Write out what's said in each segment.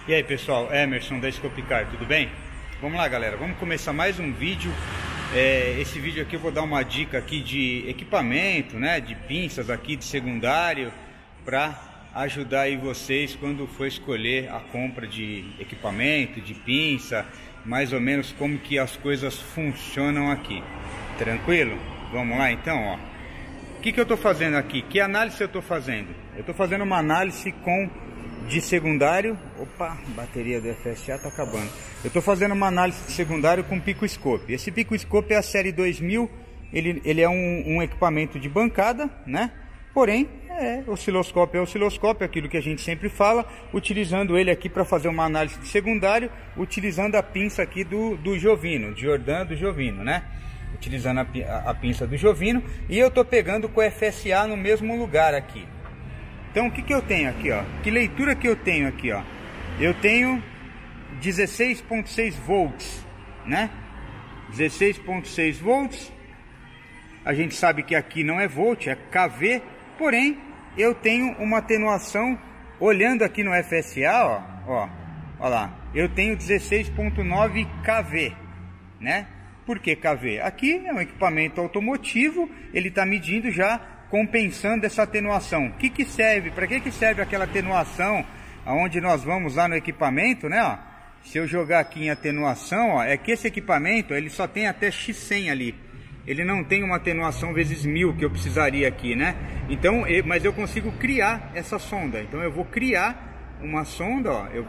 E aí pessoal, Emerson da Scopecar, tudo bem? Vamos lá galera, vamos começar mais um vídeo. Esse vídeo aqui eu vou dar uma dica aqui de equipamento, né? De pinças aqui de secundário, para ajudar aí vocês quando for escolher a compra de equipamento, de pinça, mais ou menos como que as coisas funcionam aqui. Tranquilo? Vamos lá então, ó. O que eu estou fazendo aqui? Que análise eu estou fazendo? Eu estou fazendo uma análise de secundário. Opa, a bateria do FSA está acabando. Eu estou fazendo uma análise de secundário com Picoscope. Esse Picoscope é a série 2000. Ele é um equipamento de bancada, né? Porém, osciloscópio é osciloscópio, aquilo que a gente sempre fala, utilizando ele aqui para fazer uma análise de secundário, utilizando a pinça aqui do Jovino, de Jordan do Jovino, né? Utilizando a pinça do Jovino, e eu estou pegando com o FSA no mesmo lugar aqui. Então o que eu tenho aqui, ó? Que leitura que eu tenho aqui, ó? Eu tenho 16.6 volts, né? 16.6 volts. A gente sabe que aqui não é volt, é kV. Porém, eu tenho uma atenuação, olhando aqui no FSA, ó lá, eu tenho 16.9 kV, né? Por que kV? Aqui é um equipamento automotivo, ele está medindo já, compensando essa atenuação. O que serve? Para que serve aquela atenuação aonde nós vamos lá no equipamento, né? Ó, se eu jogar aqui em atenuação, ó, é que esse equipamento ele só tem até X100 ali. Ele não tem uma atenuação vezes 1000 que eu precisaria aqui, né? Então, mas eu consigo criar essa sonda. Então eu vou criar uma sonda, ó, eu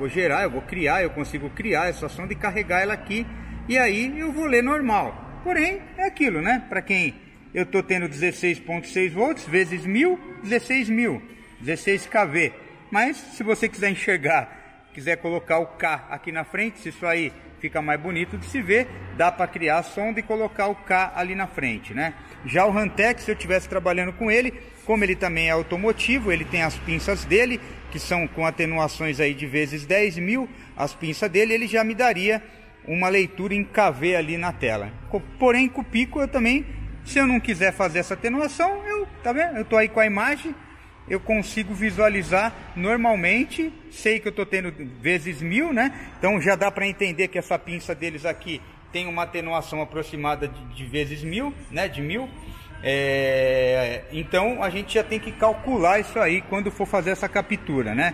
consigo criar essa sonda e carregar ela aqui. E aí eu vou ler normal. Porém, é aquilo, né? Para quem eu estou tendo 16.6 volts vezes 1000, 16.000, 16 kV. Mas se você quiser enxergar, quiser colocar o K aqui na frente, se isso aí fica mais bonito de se ver, dá para criar a sonda e colocar o K ali na frente, né? Já o Rantex, se eu estivesse trabalhando com ele, como ele também é automotivo, ele tem as pinças dele, que são com atenuações aí de vezes 10.000, as pinças dele, ele já me daria uma leitura em kV ali na tela. Porém, com o Pico eu também, se eu não quiser fazer essa atenuação, tá vendo? Eu tô aí com a imagem, eu consigo visualizar normalmente, sei que eu tô tendo vezes 1000, né? Então já dá para entender que essa pinça deles aqui tem uma atenuação aproximada de vezes 1000, né? De 1000. Então a gente já tem que calcular isso aí quando for fazer essa captura, né?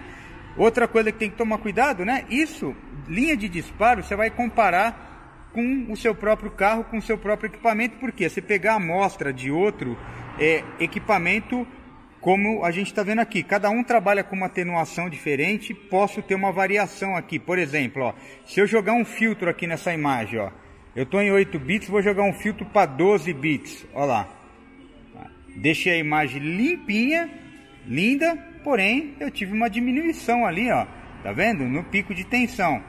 Outra coisa que tem que tomar cuidado, né? Isso, linha de disparo, você vai comparar com o seu próprio carro, com o seu próprio equipamento, porque se pegar a amostra de outro equipamento, como a gente está vendo aqui, cada um trabalha com uma atenuação diferente, posso ter uma variação aqui. Por exemplo, ó, se eu jogar um filtro aqui nessa imagem, ó, eu estou em 8 bits, vou jogar um filtro para 12 bits, ó lá. Deixei a imagem limpinha, linda, porém eu tive uma diminuição ali, ó, tá vendo? No pico de tensão.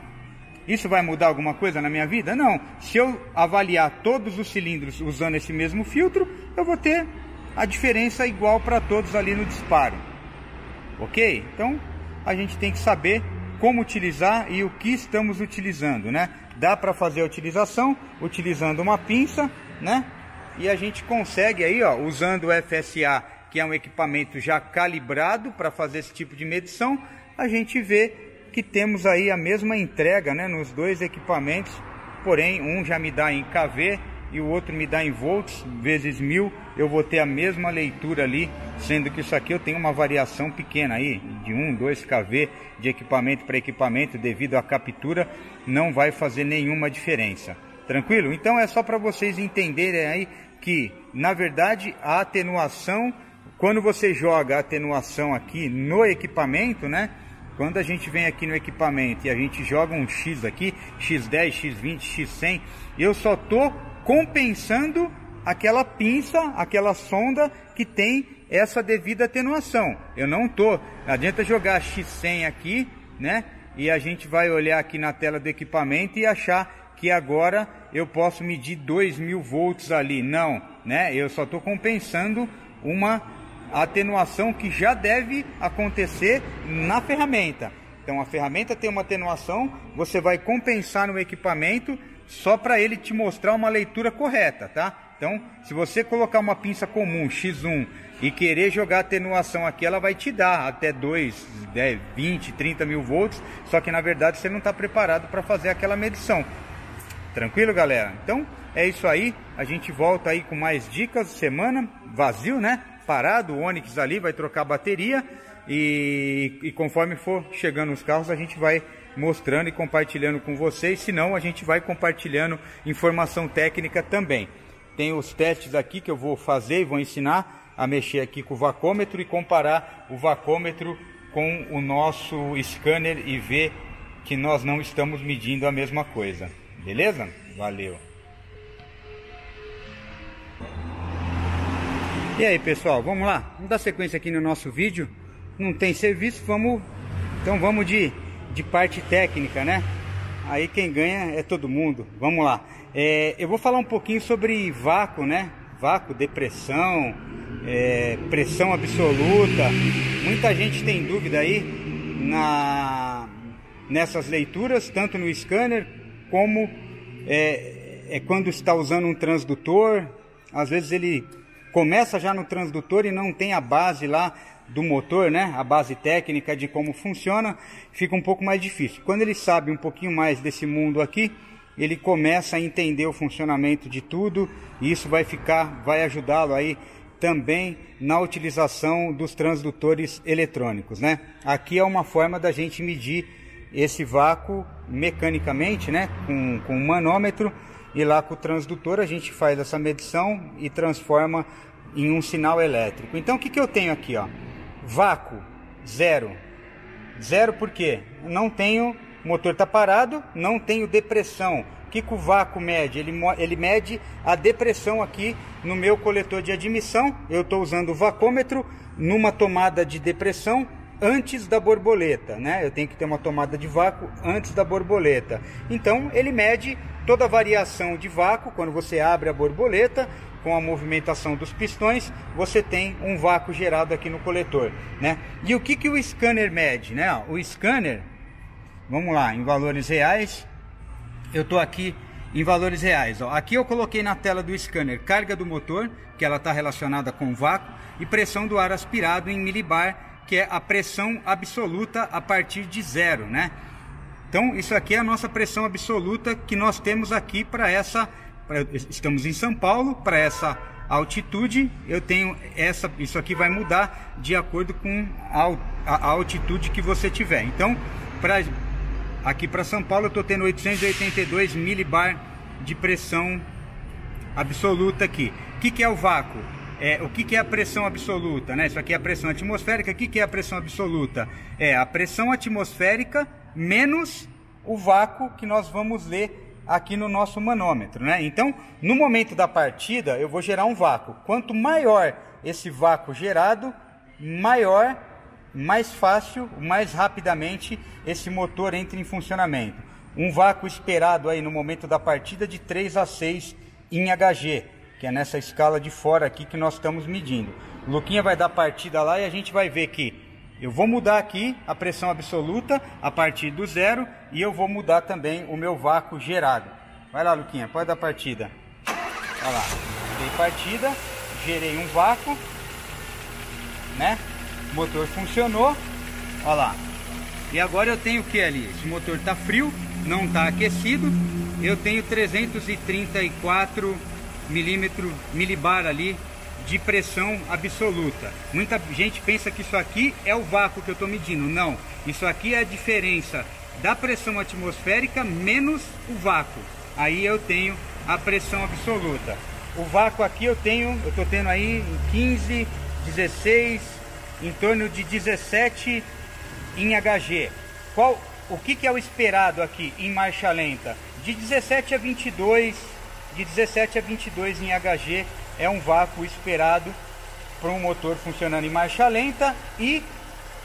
Isso vai mudar alguma coisa na minha vida? Não. Se eu avaliar todos os cilindros usando esse mesmo filtro, eu vou ter a diferença igual para todos ali no disparo. Ok? Então a gente tem que saber como utilizar e o que estamos utilizando, né? Dá para fazer a utilização utilizando uma pinça, né? E a gente consegue aí, ó, usando o FSA, que é um equipamento já calibrado para fazer esse tipo de medição, a gente vê que temos aí a mesma entrega, né, nos dois equipamentos, porém um já me dá em kV e o outro me dá em volts vezes 1000, eu vou ter a mesma leitura ali, sendo que isso aqui eu tenho uma variação pequena aí, de 1, 2 kV de equipamento para equipamento, devido à captura, não vai fazer nenhuma diferença. Tranquilo? Então é só para vocês entenderem aí que, na verdade, a atenuação, quando você joga a atenuação aqui no equipamento, né? Quando a gente vem aqui no equipamento e a gente joga um X aqui, X10, X20, X100, eu só tô compensando aquela pinça, aquela sonda que tem essa devida atenuação. Eu não tô, não adianta jogar X100 aqui, né? E a gente vai olhar aqui na tela do equipamento e achar que agora eu posso medir 2000 volts ali. Não, né? Eu só tô compensando uma atenuação que já deve acontecer na ferramenta. Então a ferramenta tem uma atenuação, você vai compensar no equipamento só para ele te mostrar uma leitura correta, tá? Então, se você colocar uma pinça comum X1 e querer jogar atenuação aqui, ela vai te dar até 2, 10, 20, 30 mil volts, só que na verdade você não está preparado para fazer aquela medição. Tranquilo, galera? Então, é isso aí. A gente volta aí com mais dicas semana, vazio, né? Parado, o Onix ali vai trocar a bateria e conforme for chegando os carros, a gente vai mostrando e compartilhando com vocês. Se não, a gente vai compartilhando informação técnica também. Tem os testes aqui que eu vou fazer e vou ensinar a mexer aqui com o vacômetro e comparar o vacômetro com o nosso scanner e ver que nós não estamos medindo a mesma coisa. Beleza? Valeu! E aí, pessoal, vamos lá? Vamos dar sequência aqui no nosso vídeo. Não tem serviço, então vamos de parte técnica, né? Aí quem ganha é todo mundo. Vamos lá. Eu vou falar um pouquinho sobre vácuo, né? Vácuo, depressão, pressão absoluta. Muita gente tem dúvida aí nessas leituras, tanto no scanner como quando está usando um transdutor. Às vezes ele começa já no transdutor e não tem a base lá do motor, né? A base técnica de como funciona, fica um pouco mais difícil. Quando ele sabe um pouquinho mais desse mundo aqui, ele começa a entender o funcionamento de tudo e isso vai ajudá-lo aí também na utilização dos transdutores eletrônicos, né? Aqui é uma forma da gente medir esse vácuo mecanicamente, né? Com um manômetro, e lá com o transdutor a gente faz essa medição e transforma em um sinal elétrico. Então o que eu tenho aqui, ó? Vácuo, zero. Zero por quê? Não tenho, o motor está parado, não tenho depressão. O que o vácuo mede? Ele mede a depressão aqui no meu coletor de admissão. Eu estou usando o vacômetro numa tomada de depressão antes da borboleta, né? Eu tenho que ter uma tomada de vácuo antes da borboleta. Então ele mede toda a variação de vácuo. Quando você abre a borboleta, com a movimentação dos pistões, você tem um vácuo gerado aqui no coletor, né? E o que o scanner mede, né? O scanner, vamos lá, em valores reais, eu estou aqui em valores reais, ó. Aqui eu coloquei na tela do scanner carga do motor, que ela está relacionada com vácuo, e pressão do ar aspirado em milibar, que é a pressão absoluta a partir de zero, né? Então isso aqui é a nossa pressão absoluta que nós temos aqui para estamos em São Paulo, para essa altitude eu tenho isso aqui vai mudar de acordo com a altitude que você tiver. Então aqui para São Paulo eu estou tendo 882 milibar de pressão absoluta aqui. O que é o vácuo? O que é a pressão absoluta, né? Isso aqui é a pressão atmosférica. O que é a pressão absoluta? É a pressão atmosférica menos o vácuo que nós vamos ler aqui no nosso manômetro, né? Então, no momento da partida, eu vou gerar um vácuo. Quanto maior esse vácuo gerado, mais fácil, mais rapidamente esse motor entra em funcionamento. Um vácuo esperado aí no momento da partida de 3 a 6 em Hg, que é nessa escala de fora aqui que nós estamos medindo. O Luquinha vai dar partida lá e a gente vai ver que eu vou mudar aqui a pressão absoluta a partir do zero e eu vou mudar também o meu vácuo gerado. Vai lá, Luquinha, pode dar partida. Olha lá, dei partida, gerei um vácuo, né? O motor funcionou, olha lá. E agora eu tenho o que ali? Esse motor está frio, não está aquecido. Eu tenho 334 milibar ali de pressão absoluta. Muita gente pensa que isso aqui é o vácuo que eu estou medindo. Não, isso aqui é a diferença da pressão atmosférica menos o vácuo. Aí eu tenho a pressão absoluta. O vácuo aqui eu estou tendo aí 15, 16, em torno de 17 em Hg. O que é o esperado aqui em marcha lenta? De 17 a 22, de 17 a 22 em Hg é um vácuo esperado para um motor funcionando em marcha lenta e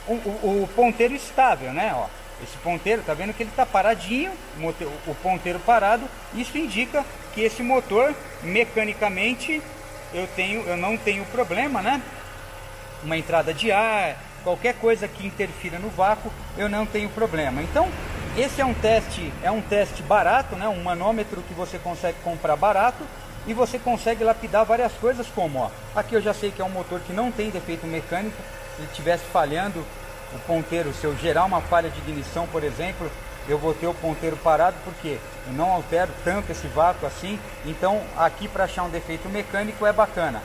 o ponteiro estável, né? Ó, esse ponteiro, tá vendo que ele está paradinho, o ponteiro parado. Isso indica que esse motor mecanicamente eu não tenho problema, né? Uma entrada de ar, qualquer coisa que interfira no vácuo, eu não tenho problema. Então esse é um teste barato, né? Um manômetro que você consegue comprar barato e você consegue lapidar várias coisas, como ó, aqui eu já sei que é um motor que não tem defeito mecânico. Se ele estivesse falhando o ponteiro, se eu gerar uma falha de ignição, por exemplo, eu vou ter o ponteiro parado, porque eu não altero tanto esse vácuo assim. Então aqui, para achar um defeito mecânico, é bacana.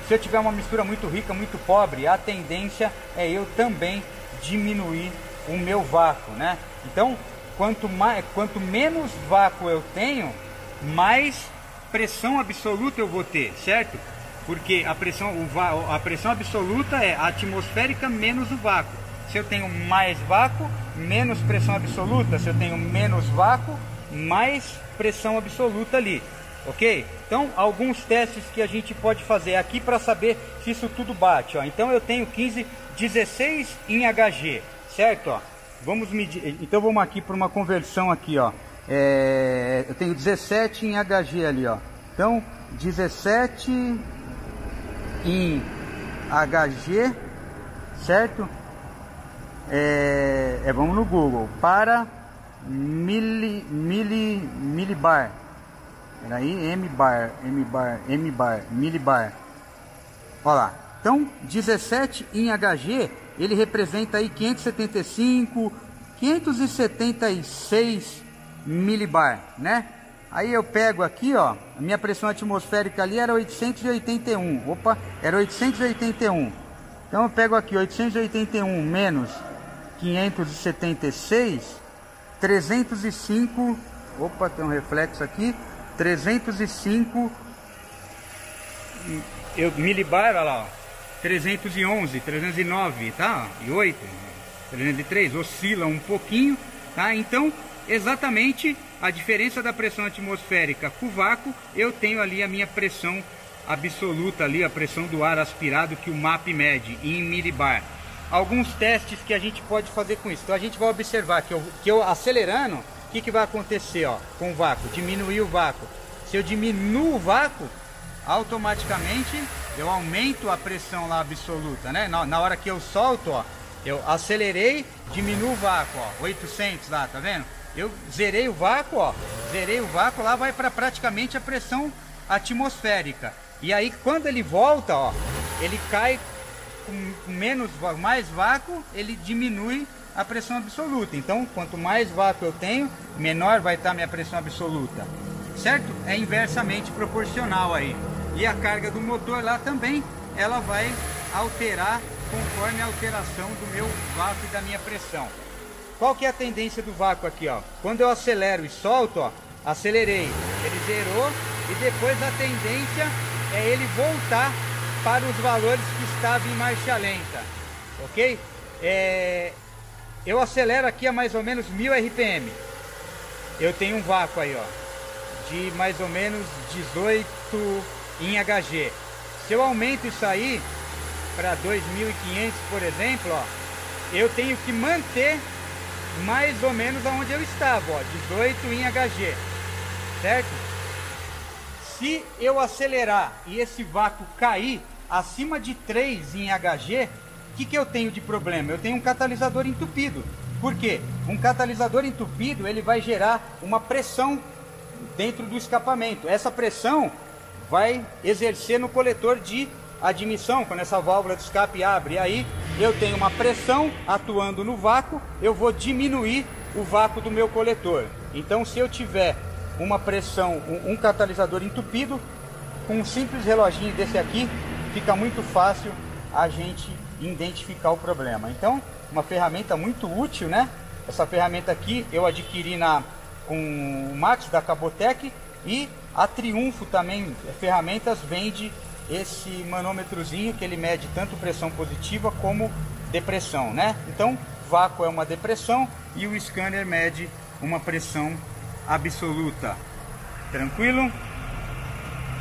Se eu tiver uma mistura muito rica, muito pobre, a tendência é eu também diminuir o meu vácuo, né? Então quanto menos vácuo eu tenho, mais pressão absoluta eu vou ter, certo? Porque a pressão absoluta é a atmosférica menos o vácuo. Se eu tenho mais vácuo, menos pressão absoluta. Se eu tenho menos vácuo, mais pressão absoluta ali, ok? Então, alguns testes que a gente pode fazer aqui para saber se isso tudo bate, ó. Então eu tenho 16 em HG, certo? Ó, vamos medir. Então vamos aqui para uma conversão aqui, ó. Eu tenho 17 em HG ali, ó. Então 17 em HG, certo? Vamos no Google para milibar. Peraí, milibar. Olha lá. Então 17 em HG, ele representa aí 576 milibar, né? Aí eu pego aqui, ó, a minha pressão atmosférica ali era 881. Opa, era 881. Então eu pego aqui 881 menos 576, 305. Opa, tem um reflexo aqui. 305 milibar, olha lá, ó, 311, 309, tá? E 8, 303, oscila um pouquinho, tá? Então, exatamente a diferença da pressão atmosférica com o vácuo, eu tenho ali a minha pressão absoluta ali, a pressão do ar aspirado que o MAP mede em milibar. Alguns testes que a gente pode fazer com isso. Então a gente vai observar que eu acelerando, o que vai acontecer, ó, com o vácuo? Diminuir o vácuo. Se eu diminuo o vácuo, automaticamente eu aumento a pressão lá absoluta, né? Na hora que eu solto, ó, eu acelerei, diminuo o vácuo, ó, 800 lá, tá vendo? Eu zerei o vácuo, ó, lá vai para praticamente a pressão atmosférica. E aí quando ele volta, ó, ele cai com mais vácuo, ele diminui a pressão absoluta. Então quanto mais vácuo eu tenho, menor vai estar minha pressão absoluta, certo? É inversamente proporcional aí. E a carga do motor lá também, ela vai alterar conforme a alteração do meu vácuo e da minha pressão. Qual que é a tendência do vácuo aqui, ó? Quando eu acelero e solto, ó, acelerei, ele zerou, e depois a tendência é ele voltar para os valores que estava em marcha lenta, ok? Eu acelero aqui a mais ou menos 1000 RPM. Eu tenho um vácuo aí, ó, de mais ou menos 18 em HG. Se eu aumento isso aí para 2500, por exemplo, ó, eu tenho que manter mais ou menos aonde eu estava, ó, 18 em HG, certo? Se eu acelerar e esse vácuo cair acima de 3 em HG, o que eu tenho de problema? Eu tenho um catalisador entupido. Por quê? Um catalisador entupido, ele vai gerar uma pressão dentro do escapamento. Essa pressão vai exercer no coletor de admissão, quando essa válvula de escape abre. E aí eu tenho uma pressão atuando no vácuo, eu vou diminuir o vácuo do meu coletor. Então, se eu tiver uma pressão, um catalisador entupido, com um simples reloginho desse aqui, fica muito fácil a gente identificar o problema. Então, uma ferramenta muito útil, né? Essa ferramenta aqui eu adquiri com o Max da Cabotec, e a Triunfo também ferramentas vende esse manômetrozinho que ele mede tanto pressão positiva como depressão, né? Então, vácuo é uma depressão e o scanner mede uma pressão absoluta. Tranquilo?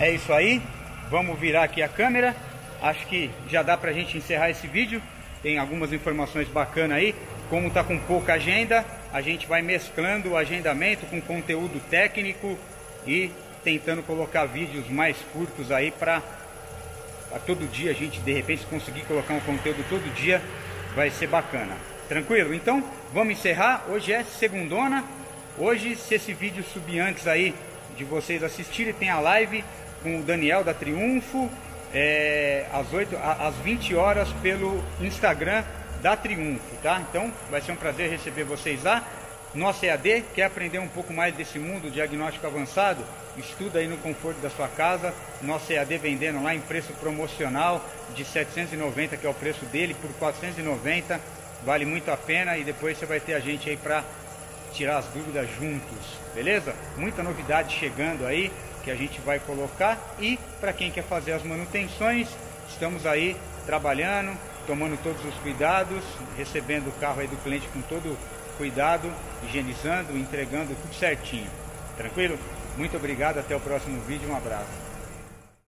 É isso aí. Vamos virar aqui a câmera. Acho que já dá pra gente encerrar esse vídeo. Tem algumas informações bacanas aí. Como tá com pouca agenda, a gente vai mesclando o agendamento com conteúdo técnico e tentando colocar vídeos mais curtos aí para todo dia a gente, de repente, conseguir colocar um conteúdo todo dia, vai ser bacana. Tranquilo? Então, vamos encerrar. Hoje é segundona. Hoje, se esse vídeo subir antes aí de vocês assistirem. Tem a live com o Daniel da Triunfo, às 20 horas pelo Instagram da Triunfo, tá? Então vai ser um prazer receber vocês lá. Nossa EAD, quer aprender um pouco mais desse mundo diagnóstico avançado? Estuda aí no conforto da sua casa. Nossa EAD vendendo lá em preço promocional de 790, que é o preço dele, por 490. Vale muito a pena, e depois você vai ter a gente aí para tirar as dúvidas juntos, beleza? Muita novidade chegando aí que a gente vai colocar, e para quem quer fazer as manutenções, estamos aí trabalhando, tomando todos os cuidados, recebendo o carro aí do cliente com todo cuidado, higienizando, entregando tudo certinho. Tranquilo? Muito obrigado, até o próximo vídeo, um abraço.